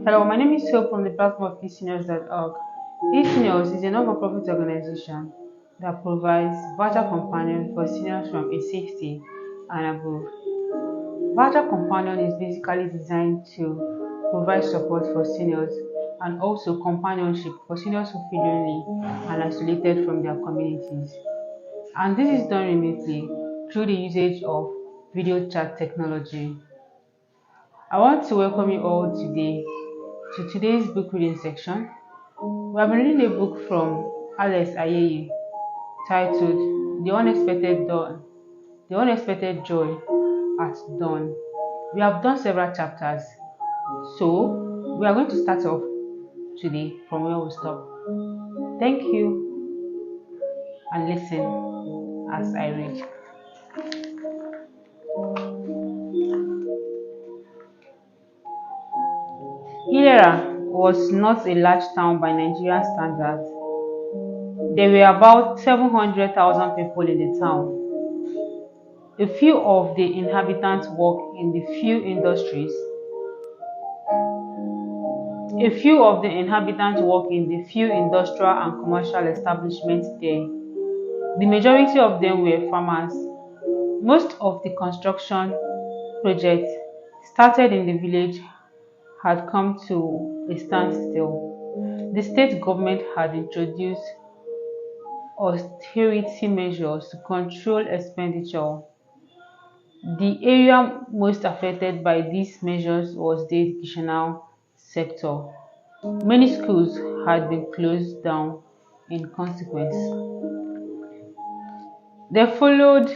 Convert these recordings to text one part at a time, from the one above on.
Hello, my name is Hope from the platform of eSeniors.org. eSeniors is a non-profit organization that provides virtual companion for seniors from age 60 and above. Virtual companion is basically designed to provide support for seniors and also companionship for seniors who feel lonely and isolated from their communities. And this is done remotely through the usage of video chat technology. I want to welcome you all today to today's book reading section. We have been reading a book from Alex Ayeye titled The Unexpected Joy at Dawn. We have done several chapters, so we are going to start off today from where we stop. Thank you and listen as I read. Ilera was not a large town by Nigerian standards. There were about 700,000 people in the town. A few of the inhabitants work in the few industries. A few of the inhabitants work in the few industrial and commercial establishments there. The majority of them were farmers. Most of the construction projects started in the village had come to a standstill. The state government had introduced austerity measures to control expenditure. The area most affected by these measures was the educational sector. Many schools had been closed down in consequence. They followed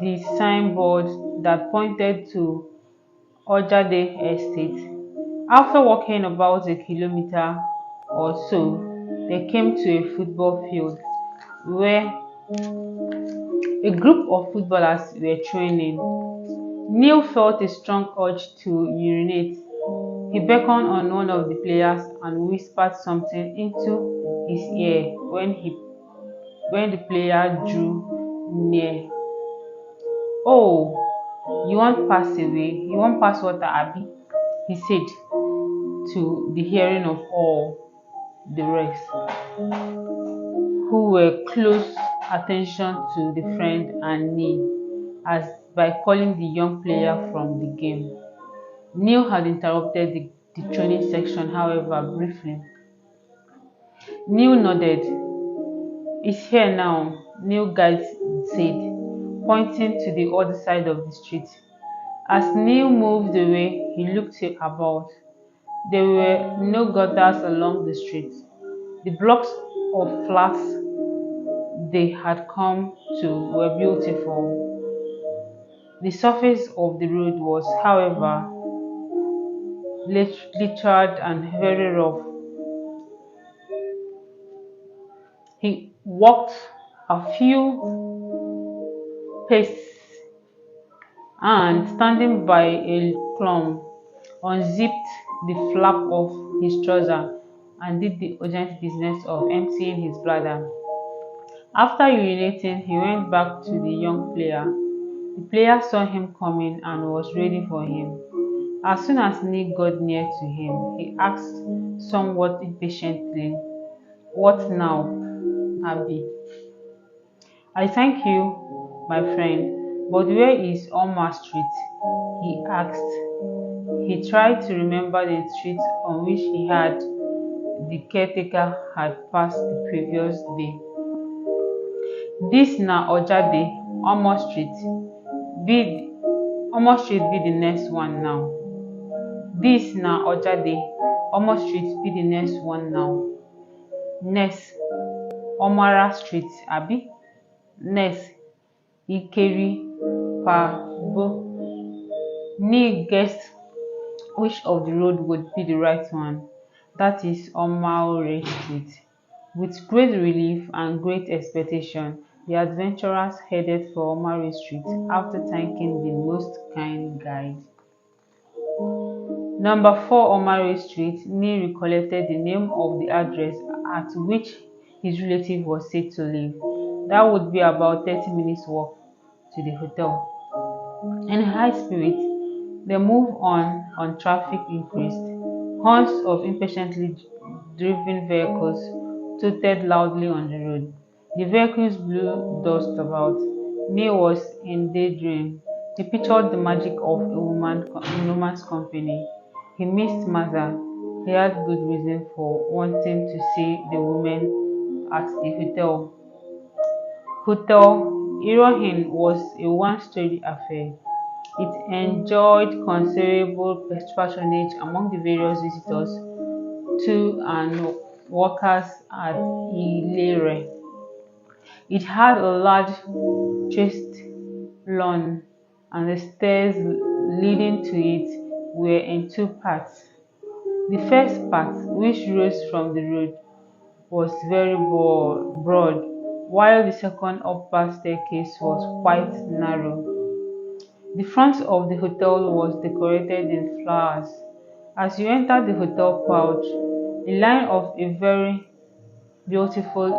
the signboard that pointed to Ojade Estate. After walking about a kilometer or so, they came to a football field where a group of footballers were training. Neil felt a strong urge to urinate. He beckoned on one of the players and whispered something into his ear when the player drew near. "Oh, you won't pass away, you won't pass water, Abby," he said to the hearing of all the rest, who were close attention to the friend and Neil, as by calling the young player from the game. Neil had interrupted the training section, however, briefly. Neil nodded. "It's here now," Neil guide said, pointing to the other side of the street. As Neil moved away, he looked about. There were no gutters along the street. The blocks of flats they had come to were beautiful. The surface of the road was, however, littered and very rough. He walked a few paces and, standing by a clump, unzipped the flap of his trouser and did the urgent business of emptying his bladder. After urinating, he went back to the young player. The player saw him coming and was ready for him. As soon as Nick got near to him, he asked somewhat impatiently, "What now, Abby?" "I thank you, my friend, but where is Omar Street?" he asked. He tried to remember the street on which the caretaker had passed the previous day. "This na Ojade, be Omo Street be the next one now. This na Ojade, Omo Street be the next one now. Next, Omara Street, Abi. Next, Ikeri Pabo." Neil guessed which of the road would be the right one, that is Omaore Street. With great relief and great expectation, the adventurers headed for Omaore Street after thanking the most kind guide. Number 4 Omaore Street, Neil recollected the name of the address at which his relative was said to live. That would be about 30 minutes walk to the hotel. In high spirits, they moved on traffic increased. Horns of impatiently driven vehicles tooted loudly on the road. The vehicles blew dust about. Neil was in daydream. He pictured the magic of woman's company. He missed Martha. He had good reason for wanting to see the women at the Hotel Irohin was a one-story affair. It enjoyed considerable patronage among the various visitors to and workers at Ilere. It had a large terraced lawn, and the stairs leading to it were in two parts. The first part, which rose from the road, was very broad, while the second upper staircase was quite narrow. The front of the hotel was decorated in flowers. As you entered the hotel porch, a line of a very beautiful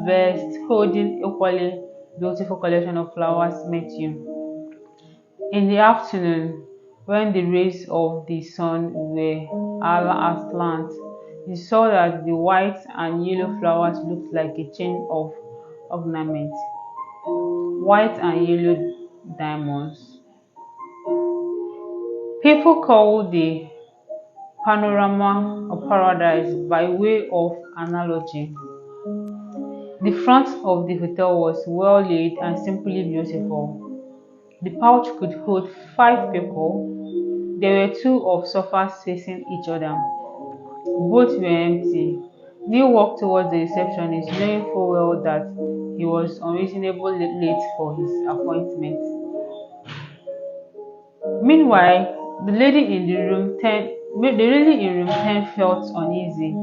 vase holding equally beautiful collection of flowers met you. In the afternoon, when the rays of the sun were aslant, you saw that the white and yellow flowers looked like a chain of ornament, white and yellow diamonds. People call the panorama of paradise by way of analogy. The front of the hotel was well lit and simply beautiful. The pouch could hold 5 people. There were two of sofas facing each other. Both were empty. Neil walked towards the receptionist, knowing full well that he was unreasonably late for his appointment. Meanwhile, the lady in room 10 felt uneasy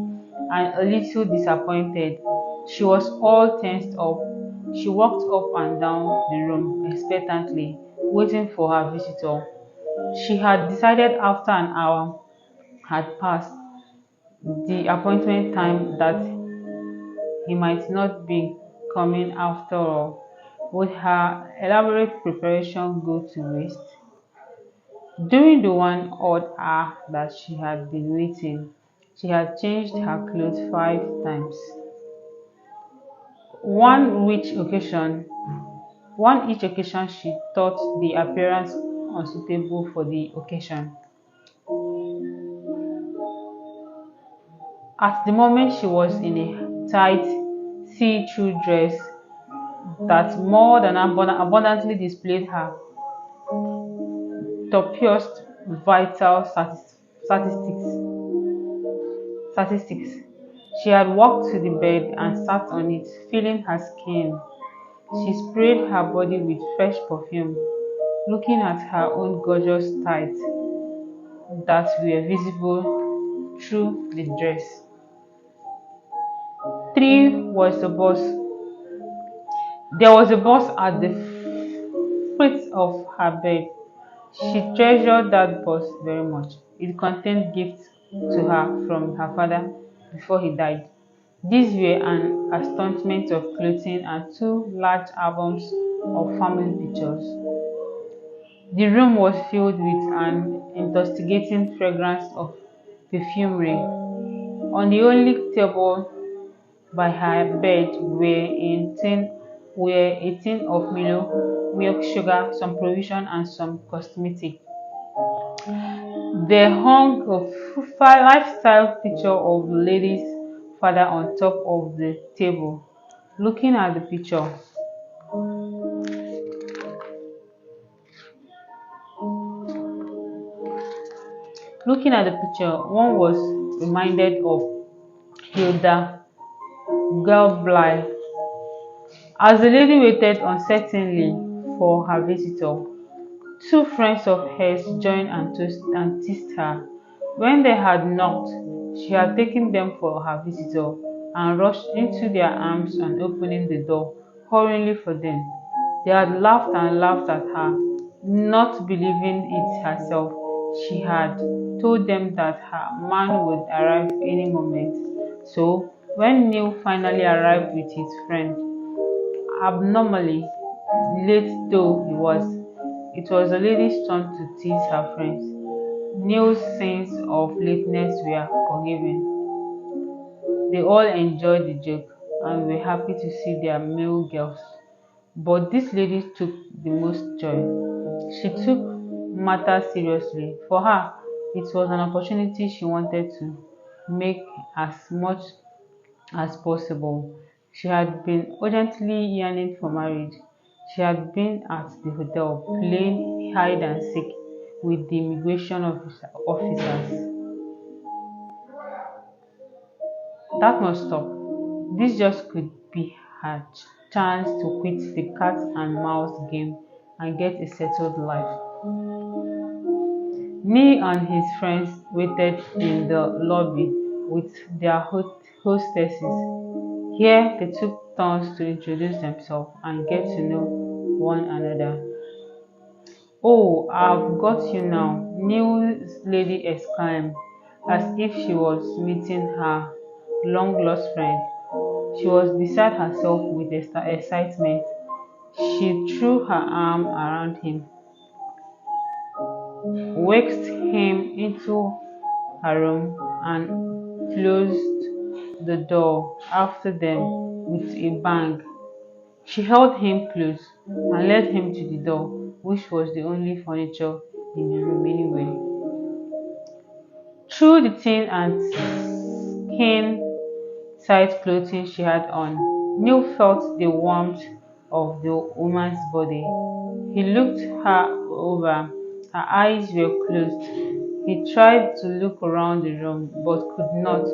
and a little disappointed. She was all tensed up. She walked up and down the room expectantly, waiting for her visitor. She had decided after an hour had passed the appointment time that he might not be coming after all. Would her elaborate preparation go to waste? During the 1 odd hour that she had been waiting, she had changed her clothes 5 times. One which occasion, one each occasion she thought the appearance unsuitable for the occasion. At the moment she was in a tight, see-through dress that more than abundantly displayed her topmost vital statistics. She had walked to the bed and sat on it, feeling her skin. She sprayed her body with fresh perfume, looking at her own gorgeous tights that were visible through the dress. 3 was the bus. There was a bus at the foot of her bed. She treasured that bus very much. It contained gifts to her from her father before he died. These were an assortment of clothing and 2 large albums of family pictures. The room was filled with an intoxicating fragrance of perfumery. On the only table by her bed were a tin of Milo, milk, sugar, some provision, and some cosmetic. There hung a lifestyle picture of the lady's father on top of the table. Looking at the picture, one was reminded of Hilda Galbly. As the lady waited uncertainly for her visitor, 2 friends of hers joined and teased her. When they had knocked, she had taken them for her visitor and rushed into their arms and opening the door hurriedly for them. They had laughed and laughed at her, not believing it herself. She had told them that her man would arrive any moment. So, when Neil finally arrived with his friend, abnormally late though he was, it was the lady's turn to tease her friends. Neil's sins of lateness were forgiven. They all enjoyed the joke and were happy to see their male girls. But this lady took the most joy. She took matters seriously. For her, it was an opportunity she wanted to make as much as possible. She had been urgently yearning for marriage. She had been at the hotel playing hide and seek with the immigration officers. That must stop. This just could be her chance to quit the cat and mouse game and get a settled life. Neil and his friends waited in the lobby with their hostesses. Here they took turns to introduce themselves and get to know one another. "Oh, I've got you now," Neil's lady exclaimed, as if she was meeting her long lost friend. She was beside herself with excitement. She threw her arm around him, whisked him into her room, and closed the door after them with a bang. She held him close and led him to the door, which was the only furniture in the room anyway. Through the thin and skin tight clothing she had on, Neil felt the warmth of the woman's body. He looked her over. Her eyes were closed. He tried to look around the room but could not.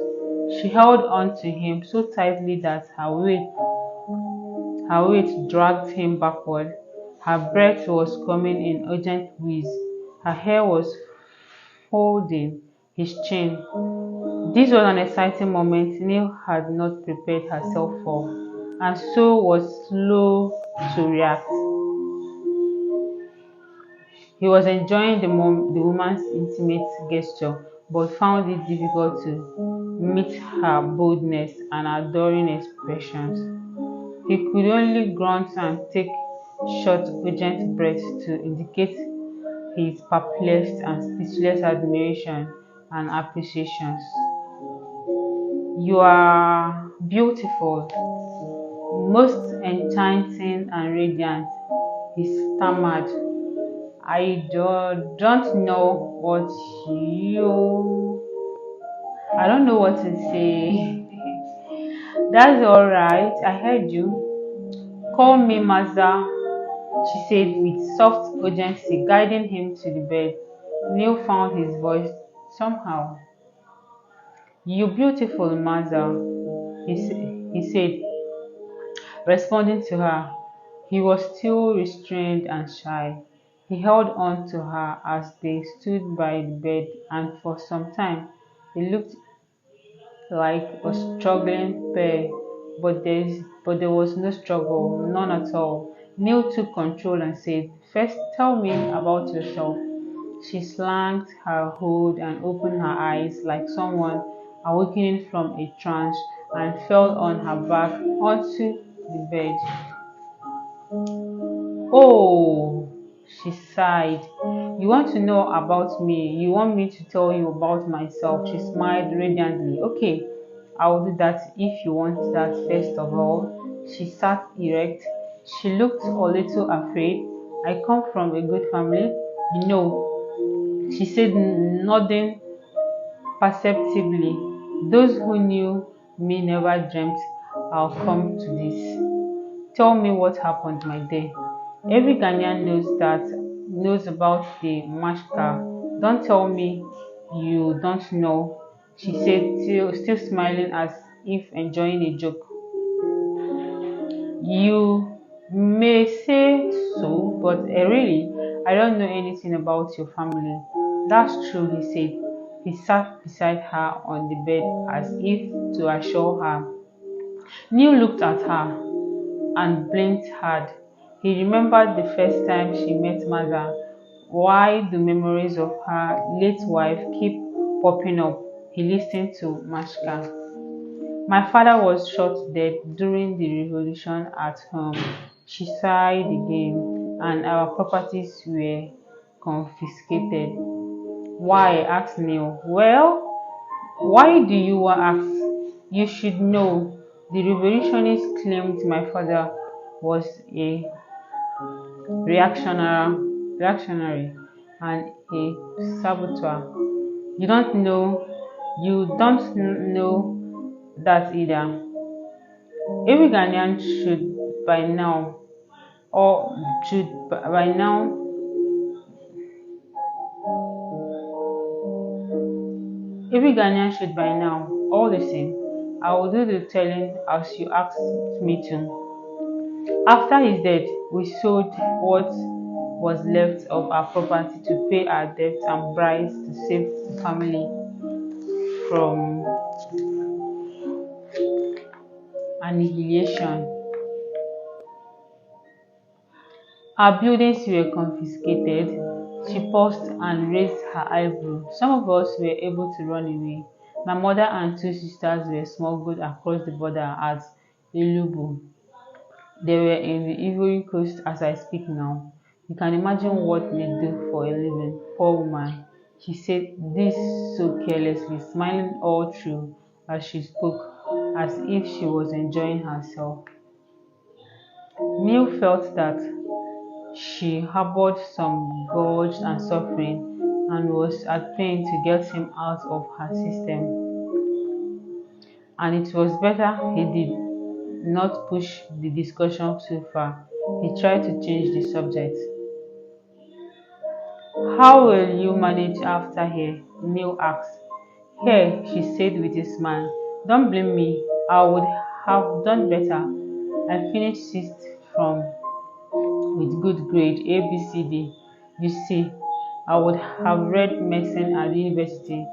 She held on to him so tightly that her weight dragged him backward. Her breath was coming in urgent wheeze. Her hair was folding his chin. This was an exciting moment Neil had not prepared herself for, and so was slow to react. He was enjoying the woman's intimate gesture, but found it difficult to meet her boldness and adoring expressions. He could only grunt and take short, urgent breaths to indicate his perplexed and speechless admiration and appreciation. "You are beautiful, most enchanting and radiant," he stammered. Don't know what you. I don't know what to say." "That's all right. I heard you. Call me Mazda," she said with soft urgency, guiding him to the bed. Neil found his voice somehow. "You beautiful Mazda," he said, responding to her. He was still restrained and shy. He held on to her as they stood by the bed, and for some time they looked like a struggling pair, but there was no struggle, none at all. Neil took control and said, "First, tell me about yourself." She slanked her hood and opened her eyes like someone awakening from a trance, and fell on her back onto the bed. "Oh," she sighed. "You want to know about me? You want me to tell you about myself?" She smiled radiantly. "Okay, I'll do that if you want that first of all." She sat erect. She looked a little afraid. "I come from a good family, you know," she said, nodding perceptibly. "Those who knew me never dreamt I'll come to this. Tell me what happened, my dear. Every Ghanaian knows about the Mashka. Don't tell me you don't know," she said, still smiling as if enjoying a joke. "You may say so, but really, I don't know anything about your family." "That's true," he said. He sat beside her on the bed as if to assure her. Neil looked at her and blinked hard. He remembered the first time she met Mother. Why do memories of her late wife keep popping up? He listened to Mashka. "My father was shot dead during the revolution at home." She sighed again. "And our properties were confiscated." Why? Asked Neil. Well, why do you ask? You should know. The revolutionists claimed my father was a reactionary and a saboteur. You don't know you don't know that either. Every Ghanaian by now should by now every Ghanaian should by now. All the same, I will do the telling as you asked me to. After his death, we sold what was left of our property to pay our debts and bribes to save the family from annihilation. Our buildings were confiscated. She paused and raised her eyebrow. Some of us were able to run away. My mother and two sisters were smuggled across the border at Elubu. They were in the Ivory Coast as I speak now. You can imagine what they do for a living. Poor woman, she said this so carelessly, smiling all through as she spoke, as if she was enjoying herself. Neil felt that she harbored some grudge and suffering and was at pain to get him out of her system. And it was better he did not push the discussion too far. He tried to change the subject. How will you manage after here? Neil asked. Here, she said with a smile. Don't blame me. I would have done better. I finished sixth from with good grade ABCD. You see, I would have read medicine at the university,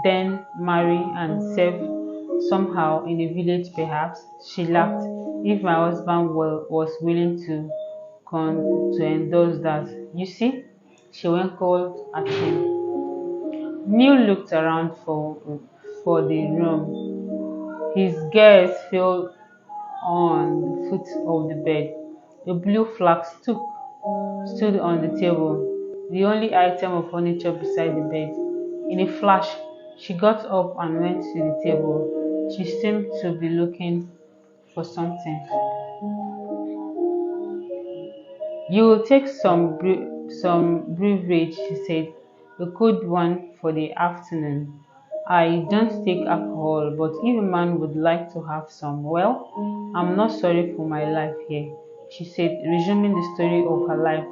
then marry and serve somehow in a village perhaps. She laughed. If my husband was willing to endorse that. You see, she winkled at him. Neil looked around for the room. His gaze fell on the foot of the bed. A blue flask stood on the table, the only item of furniture beside the bed. In a flash, she got up and went to the table. She seemed to be looking for something. You will take some beverage, she said, a cold one for the afternoon. I don't take alcohol, but if a man would like to have some, well, I'm not sorry for my life here, she said, resuming the story of her life.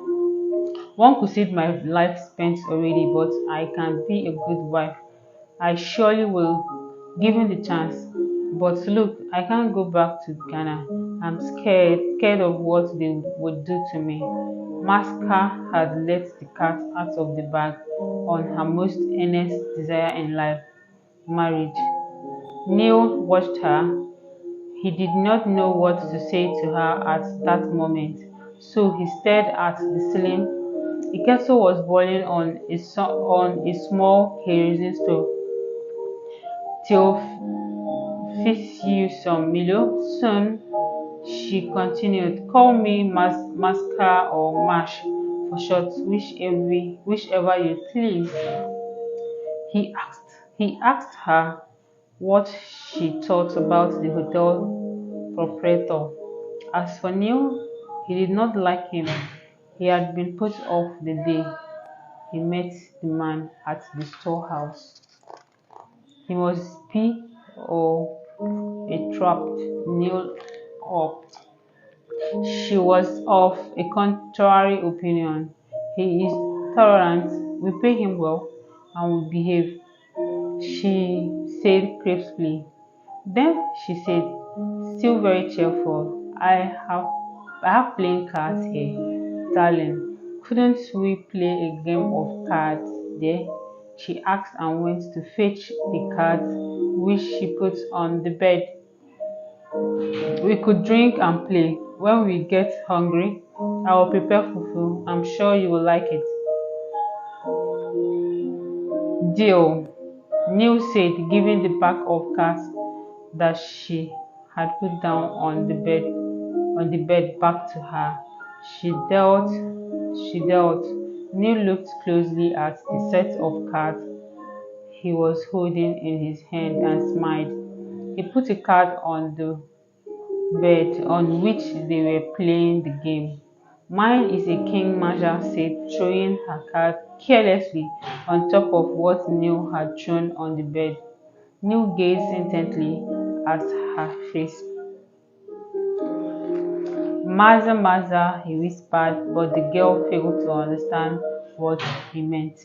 One could say my life spent already, but I can be a good wife. I surely will, given the chance. But look, I can't go back to Ghana. I'm scared of what they would do to me. Maska had let the cat out of the bag on her most earnest desire in life, marriage. Neil watched her. He did not know what to say to her at that moment, so he stared at the ceiling. A kettle was boiling on a small kerosene stove. Till fix you some Milo. Soon, she continued, call me Maska or Mash for short, whichever you please. He asked her what she thought about the hotel proprietor. As for Neil, he did not like him. He had been put off the day he met the man at the storehouse. He must be or a trapped Neil up. She was of a contrary opinion. He is tolerant, we pay him well, and will behave, she said crisply. Then she said, still very cheerful, I have playing cards here, darling. Couldn't we play a game of cards there? She asked and went to fetch the cards which she put on the bed. We could drink and play. When we get hungry, I will prepare fufu. I'm sure you will like it. Deal, Neil said, giving the pack of cards that she had put down on the bed back to her. She dealt. Neil looked closely at the set of cards he was holding in his hand and smiled. He put a card on the bed on which they were playing the game. Mine is a king, Marja said, throwing her card carelessly on top of what Neil had thrown on the bed. Neil gazed intently at her face. Maza, Maza, he whispered, but the girl failed to understand what he meant.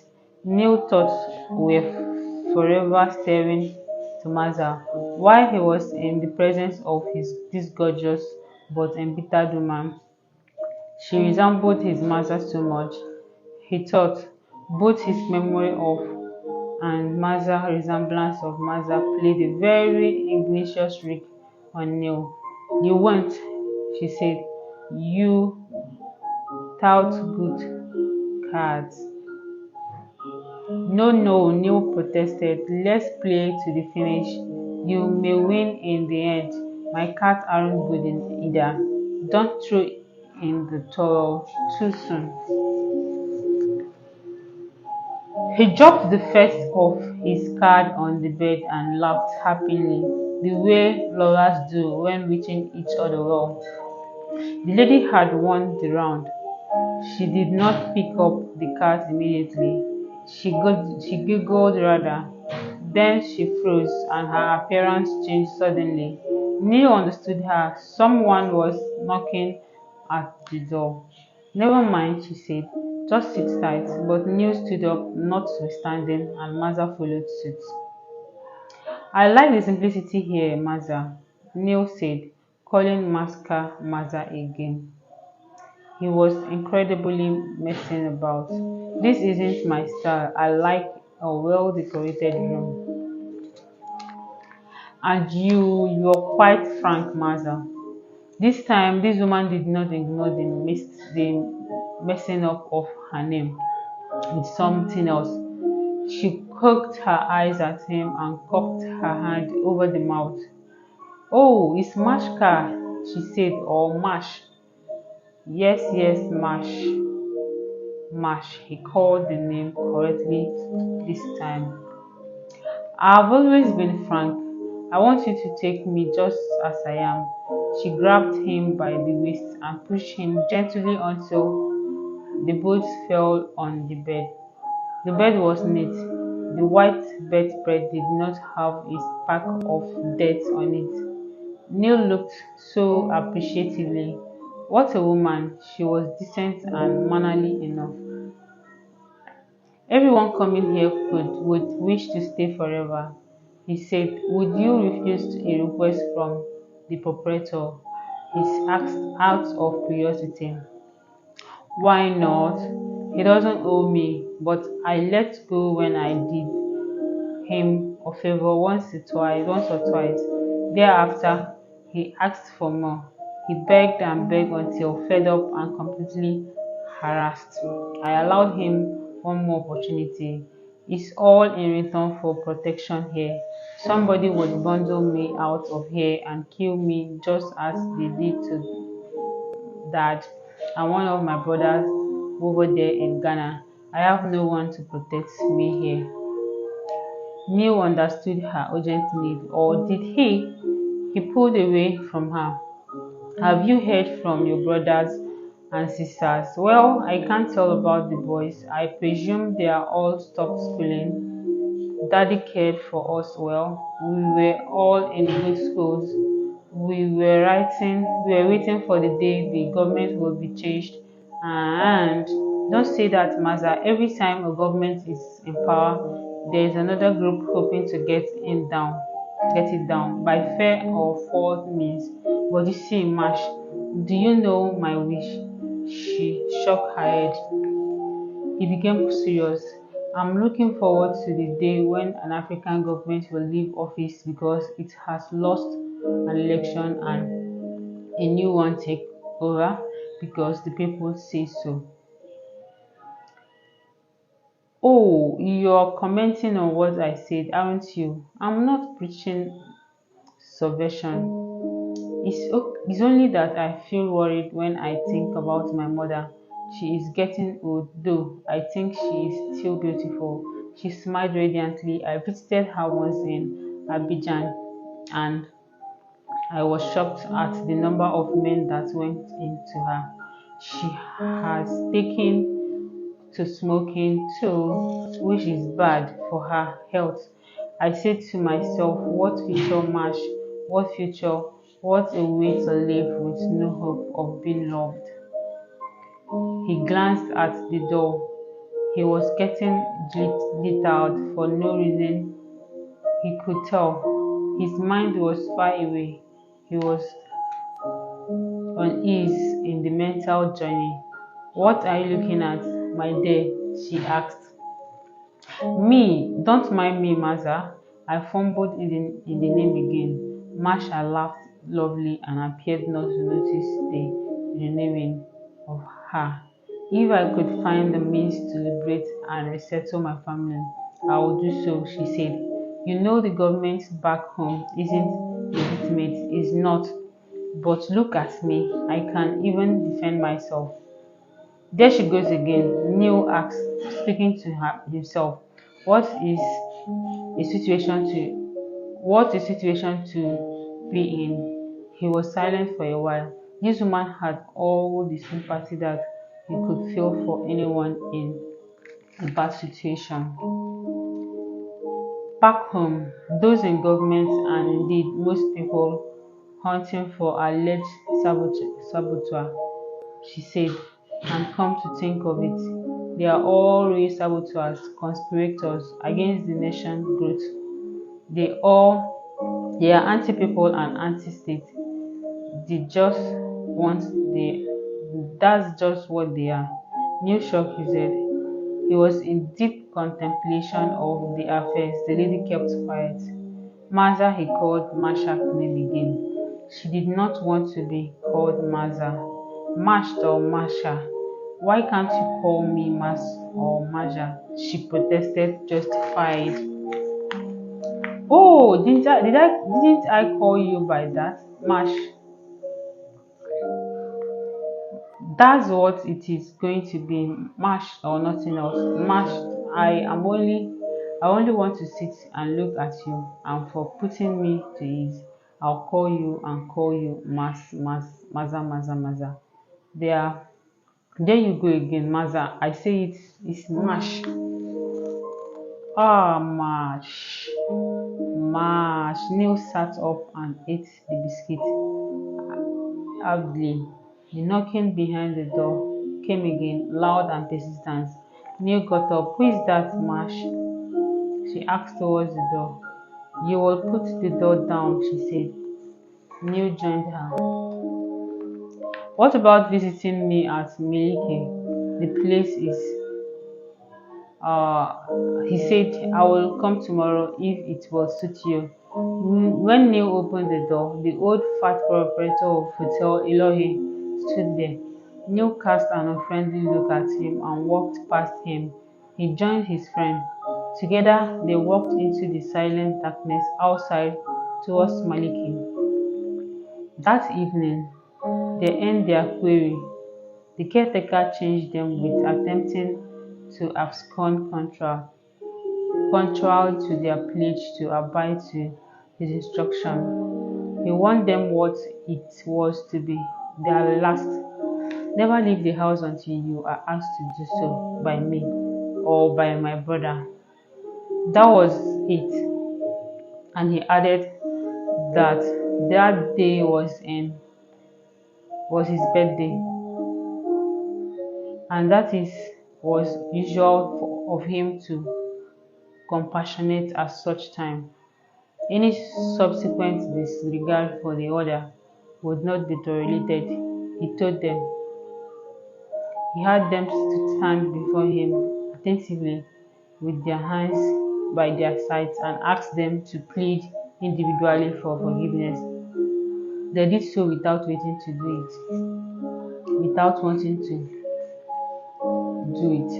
Neil thought were forever staring to Maza while he was in the presence of this gorgeous but embittered woman. She resembled his mother so much, he thought. Both his memory of and Maza's resemblance of Maza played a very Ignatius trick on Neil. You won't, she said. You tout good cards. No, no, Neil protested. Let's play to the finish. You may win in the end. My cards aren't good in either. Don't throw in the towel too soon. He dropped the first of his card on the bed and laughed happily, the way lovers do when wishing each other well. The lady had won the round. She did not pick up the cards immediately. She giggled rather. Then she froze and her appearance changed suddenly. Neil understood her. Someone was knocking at the door. Never mind, she said. Just sit tight. But Neil stood up, notwithstanding, and Maza followed suit. I like the simplicity here, Maza, Neil said, calling Maska Maza again. He was incredibly messing about. This isn't my style. I like a well-decorated room. And you're quite frank, Maza. This time, this woman did not ignore the messing up of her name with something else. She cocked her eyes at him and cocked her hand over the mouth. Oh, it's Mashka, she said, or Mash. Yes, yes, Mash. Mash. He called the name correctly this time. I've always been frank. I want you to take me just as I am. She grabbed him by the waist and pushed him gently until they both fell on the bed. The bed was neat. The white bedspread did not have a speck of dirt on it. Neil looked so appreciatively. What a woman! She was decent and mannerly enough. Everyone coming here would wish to stay forever, he said. Would you refuse a request from the proprietor? He asked out of curiosity. Why not? He doesn't owe me, but I let go when I did him a favor once or twice. Thereafter, he asked for more. He begged and begged until fed up and completely harassed. I allowed him one more opportunity. It's all in return for protection here. Somebody would bundle me out of here and kill me just as they did to Dad and one of my brothers over there in Ghana. I have no one to protect me here. Neil understood her urgent need, or did he? He pulled away from her. Have you heard from your brothers and sisters? Well, I can't tell about the boys. I presume they are all stopped schooling. Daddy cared for us well. We were all in good schools. We were waiting for the day the government will be changed. And don't say that, Maza. Every time a government is in power, there is another group hoping to get it down by fair or foul means. But you see, Mash, do you know my wish? She shook her head. He became serious. I'm looking forward to the day when an African government will leave office because it has lost an election and a new one take over because the people say so. Oh, you're commenting on what I said, aren't you? I'm not preaching subversion. It's only that I feel worried when I think about my mother. She is getting old, though I think she is still beautiful. She smiled radiantly. I visited her once in Abidjan, and I was shocked at the number of men that went into her. She has taken to smoking too, which is bad for her health. I said to myself, what future match, what future, what a way to live with no hope of being loved. He glanced at the door. He was getting jittered for no reason he could tell. His mind was far away. He was on ease in the mental journey. What are you looking at, my dear? She asked. Me, don't mind me, Maza. I fumbled in the name again. Masha laughed loudly and appeared not to notice the renaming of her. If I could find the means to liberate and resettle my family, I would do so, she said. You know the government back home isn't legitimate, it's not. But look at me, I can even defend myself. There she goes again, Neil asked, speaking to himself. What is a situation to what a situation to be in? He was silent for a while. This woman had all the sympathy that you could feel for anyone in a bad situation. Back home, those in government and indeed most people hunting for alleged saboteur, she said, and come to think of it, they are all real saboteurs, conspirators against the nation growth. They are anti-people and anti-state. They just want the That's just what they are. Neil shook his head. He was in deep contemplation of the affairs. The lady kept quiet. Martha, he called Masha's name again. She did not want to be called Martha. Mashed or Masha. Why can't you call me Mas or Maja? She protested, justified. Oh, didn't I call you by that? Mash. That's what it is going to be. Mash or nothing else. Mash. I only want to sit and look at you, and for putting me to ease, I'll call you Maza. There there you go again, Maza. I say it's mash. Ah, mash. Mash. Neil sat up and ate the biscuit avidly. The knocking behind the door came again, loud and persistent. Neil got up. Who is that, Mash? She asked towards the door. You will put the door down, she said. Neil joined her. What about visiting me at Milike? The place is he said, I will come tomorrow if it will suit you. When Neil opened the door, the old fat proprietor of Hotel Elohe stood there. Neil cast an unfriendly look at him and walked past him. He joined his friend. Together, they walked into the silent darkness outside towards Maliki. That evening, they ended their query. The caretaker changed them with attempting to abscond contrary to their pledge to abide to his instruction. He warned them what it was to be their last. Never leave the house until you are asked to do so by me or by my brother. That was it. And he added that that day was his birthday, and that is was usual of him to compassionate at such time. Any subsequent disregard for the order would not be tolerated, he told them. He had them stand before him attentively with their hands by their sides and asked them to plead individually for forgiveness. They did so without waiting to do it, without wanting to do it.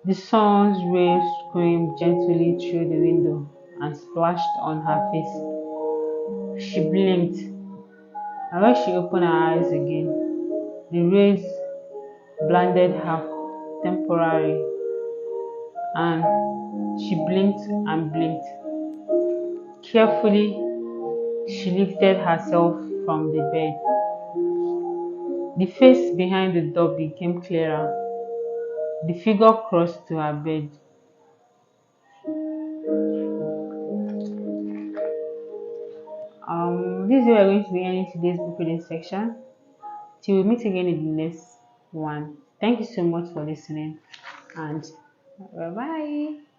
The sun's rays screamed gently through the window and splashed on her face. She blinked. And when she opened her eyes again, the rays blinded her temporarily, and she blinked and blinked. Carefully, she lifted herself from the bed. The face behind the door became clearer. The figure crossed to her bed. This is where we're going to be ending today's book reading section. Till we meet again in the next one. Thank you so much for listening, and bye bye.